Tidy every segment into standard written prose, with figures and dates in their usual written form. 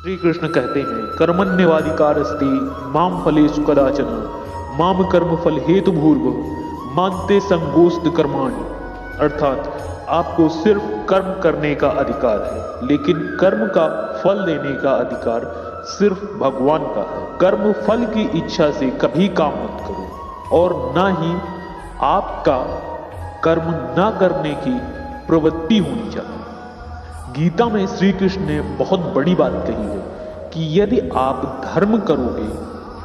श्री कृष्ण कहते हैं कर्मण्यवाधिकारस्ते माम फलेषु कदाचन माम कर्म फल हेतु भूर्व मानते संगोस्त कर्माणि। अर्थात आपको सिर्फ कर्म करने का अधिकार है, लेकिन कर्म का फल देने का अधिकार सिर्फ भगवान का है। कर्म फल की इच्छा से कभी काम मत करो और ना ही आपका कर्म ना करने की प्रवृत्ति होनी चाहिए। गीता में श्री कृष्ण ने बहुत बड़ी बात कही है कि यदि आप धर्म करोगे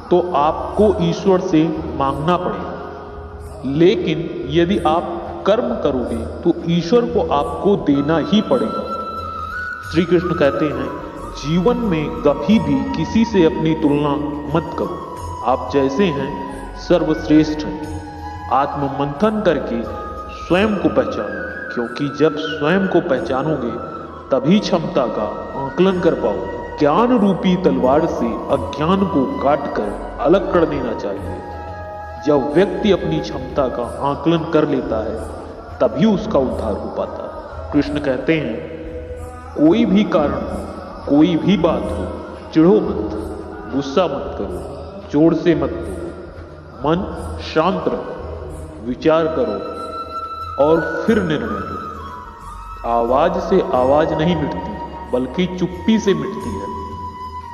तो आपको ईश्वर से मांगना पड़ेगा, लेकिन यदि आप कर्म करोगे तो ईश्वर को आपको देना ही पड़ेगा। श्री कृष्ण कहते हैं जीवन में कभी भी किसी से अपनी तुलना मत करो। आप जैसे हैं सर्वश्रेष्ठ हैं। आत्म मंथन करके स्वयं को पहचानो, क्योंकि जब स्वयं को पहचानोगे तभी क्षमता का आकलन कर पाओगे। ज्ञान रूपी तलवार से अज्ञान को काटकर अलग कर देना चाहिए। जब व्यक्ति अपनी क्षमता का आकलन कर लेता है तभी उसका उद्धार हो पाता है। कृष्ण कहते हैं कोई भी कारण हो, कोई भी बात हो, चिढ़ो मत, गुस्सा मत करो, जोर से मत बोलो, मन शांत रखो, विचार करो और फिर निर्णय लो। आवाज से आवाज नहीं मिटती, बल्कि चुप्पी से मिटती है।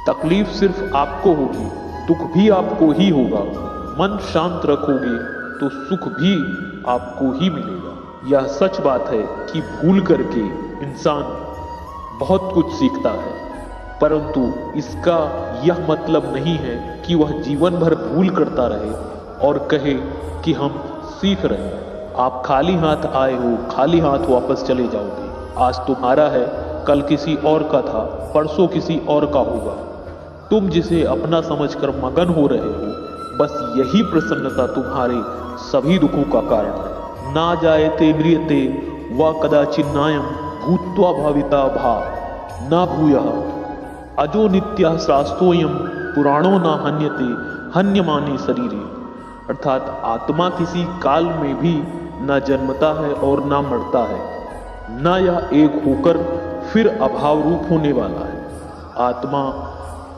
तकलीफ सिर्फ आपको होगी, दुख भी आपको ही होगा। मन शांत रखोगे तो सुख भी आपको ही मिलेगा। यह सच बात है कि भूल करके इंसान बहुत कुछ सीखता है, परंतु इसका यह मतलब नहीं है कि वह जीवन भर भूल करता रहे और कहे कि हम सीख रहे हैं। आप खाली हाथ आए हो, खाली हाथ वापस चले जाओगे। आज तुम्हारा है, कल किसी और का था, परसों किसी और का होगा। तुम जिसे अपना समझकर मगन हो रहे हो, बस यही प्रसन्नता तुम्हारे सभी दुखों का कारण है। ना जायते म्रियते व कदाचिन्नायम भूत्वा भाविता भा ना भूयः अजो नित्यः शास्त्रोऽयं पुराणो न हन्यते हन्यमाने शरीरे। अर्थात आत्मा किसी काल में भी न जन्मता है और न मरता है, न यह एक होकर फिर अभाव रूप होने वाला है। आत्मा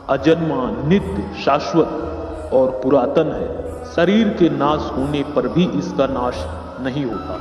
अजन्मा, नित्य, शाश्वत और पुरातन है। शरीर के नाश होने पर भी इसका नाश नहीं होता।